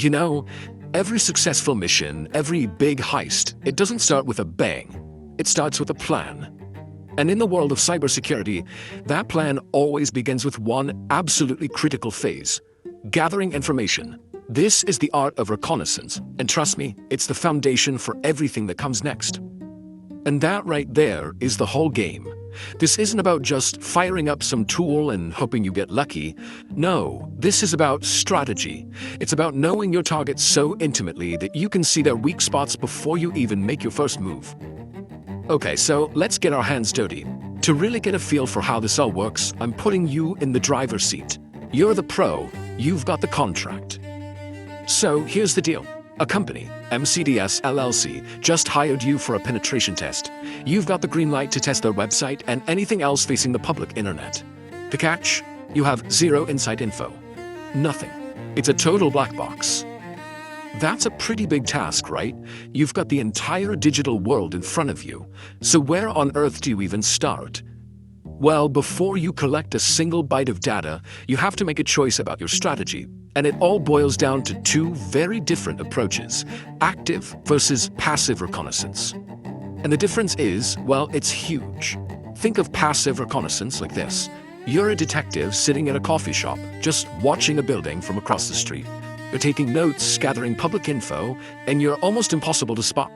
You know, every successful mission, every big heist, it doesn't start with a bang. It starts with a plan. And in the world of cybersecurity, that plan always begins with one absolutely critical phase: gathering information. This is the art of reconnaissance, and trust me, it's the foundation for everything that comes next. And that right there is the whole game. This isn't about just firing up some tool and hoping you get lucky. No, this is about strategy. It's about knowing your target so intimately that you can see their weak spots before you even make your first move. Okay, so let's get our hands dirty. To really get a feel for how this all works, I'm putting you in the driver's seat. You're the pro, you've got the contract. So here's the deal. A company, MCDS LLC, just hired you for a penetration test. You've got the green light to test their website and anything else facing the public internet. The catch? You have zero inside info. Nothing. It's a total black box. That's a pretty big task, right? You've got the entire digital world in front of you. So where on earth do you even start? Well, before you collect a single byte of data, you have to make a choice about your strategy. And it all boils down to two very different approaches: active versus passive reconnaissance. And the difference is, well, it's huge. Think of passive reconnaissance like this. You're a detective sitting at a coffee shop, just watching a building from across the street. You're taking notes, gathering public info, and you're almost impossible to spot.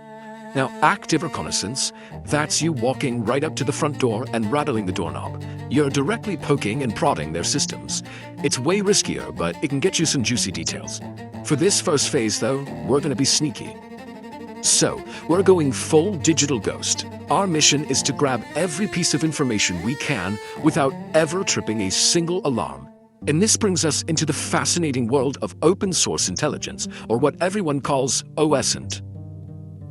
Now, active reconnaissance, that's you walking right up to the front door and rattling the doorknob. You're directly poking and prodding their systems. It's way riskier, but it can get you some juicy details. For this first phase, though, we're going to be sneaky. So, we're going full digital ghost. Our mission is to grab every piece of information we can without ever tripping a single alarm. And this brings us into the fascinating world of open source intelligence, or what everyone calls OSINT.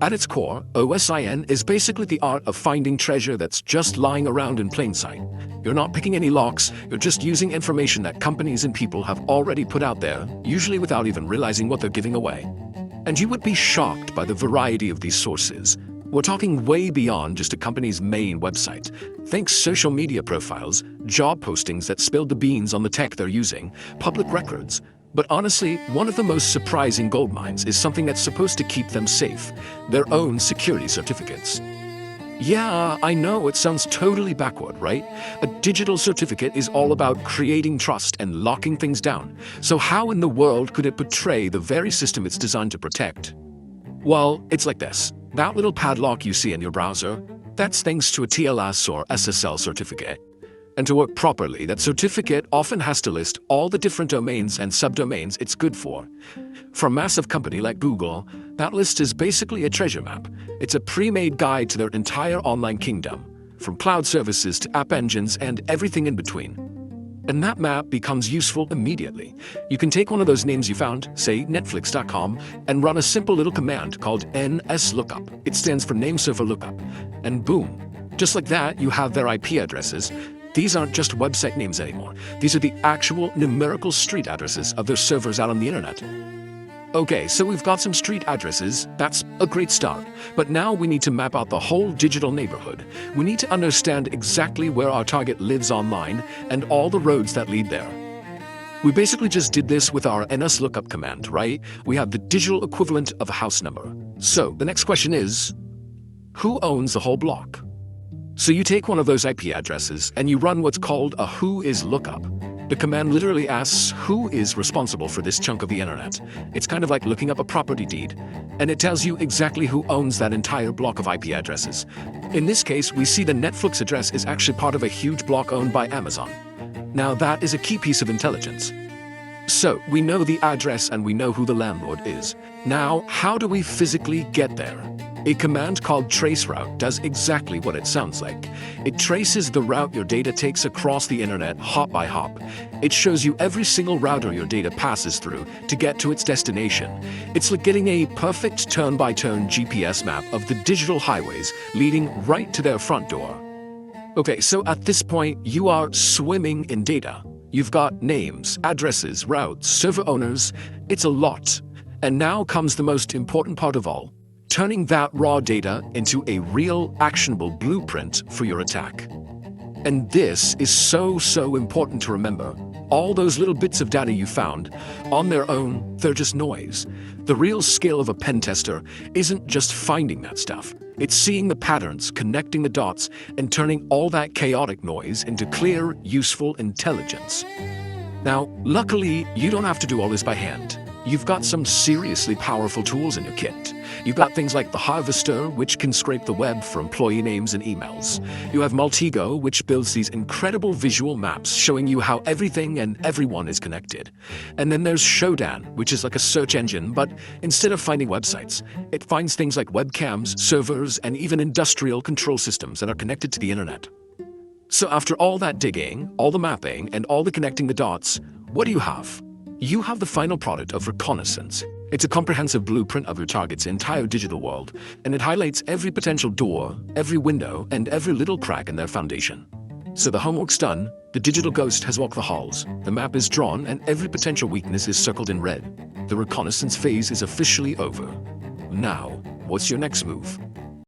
At its core, OSINT is basically the art of finding treasure that's just lying around in plain sight. You're not picking any locks, you're just using information that companies and people have already put out there, usually without even realizing what they're giving away. And you would be shocked by the variety of these sources. We're talking way beyond just a company's main website. Think social media profiles, job postings that spilled the beans on the tech they're using, public records. But honestly, one of the most surprising goldmines is something that's supposed to keep them safe: their own security certificates. Yeah, I know it sounds totally backward, right? A digital certificate is all about creating trust and locking things down. So how in the world could it betray the very system it's designed to protect? Well, it's like this. That little padlock you see in your browser, that's thanks to a TLS or SSL certificate. And to work properly, that certificate often has to list all the different domains and subdomains it's good for. For a massive company like Google, that list is basically a treasure map. It's a pre-made guide to their entire online kingdom, from cloud services to app engines and everything in between. And that map becomes useful immediately. You can take one of those names you found, say Netflix.com, and run a simple little command called NSLOOKUP. It stands for Name Server Lookup. And boom, just like that, you have their IP addresses. These aren't just website names anymore. These are the actual numerical street addresses of their servers out on the internet. Okay, so we've got some street addresses. That's a great start. But now we need to map out the whole digital neighborhood. We need to understand exactly where our target lives online and all the roads that lead there. We basically just did this with our NSLOOKUP command, right? We have the digital equivalent of a house number. So the next question is, who owns the whole block? So you take one of those IP addresses and you run what's called a whoislookup. The command literally asks who is responsible for this chunk of the internet. It's kind of like looking up a property deed. And it tells you exactly who owns that entire block of IP addresses. In this case, we see the Netflix address is actually part of a huge block owned by Amazon. Now that is a key piece of intelligence. So we know the address and we know who the landlord is. Now, how do we physically get there? A command called traceroute does exactly what it sounds like. It traces the route your data takes across the internet hop by hop. It shows you every single router your data passes through to get to its destination. It's like getting a perfect turn-by-turn GPS map of the digital highways leading right to their front door. Okay, so at this point, you are swimming in data. You've got names, addresses, routes, server owners. It's a lot. And now comes the most important part of all: turning that raw data into a real, actionable blueprint for your attack. And this is so important to remember. All those little bits of data you found, on their own, they're just noise. The real skill of a pen tester isn't just finding that stuff. It's seeing the patterns, connecting the dots, and turning all that chaotic noise into clear, useful intelligence. Now, luckily, you don't have to do all this by hand. You've got some seriously powerful tools in your kit. You've got things like the Harvester, which can scrape the web for employee names and emails. You have Multigo, which builds these incredible visual maps showing you how everything and everyone is connected. And then there's Shodan, which is like a search engine, but instead of finding websites, it finds things like webcams, servers, and even industrial control systems that are connected to the internet. So after all that digging, all the mapping, and all the connecting the dots, what do you have? You have the final product of Reconnaissance. It's a comprehensive blueprint of your target's entire digital world, and it highlights every potential door, every window, and every little crack in their foundation. So the homework's done, the digital ghost has walked the halls, the map is drawn, and every potential weakness is circled in red. The reconnaissance phase is officially over. Now, what's your next move?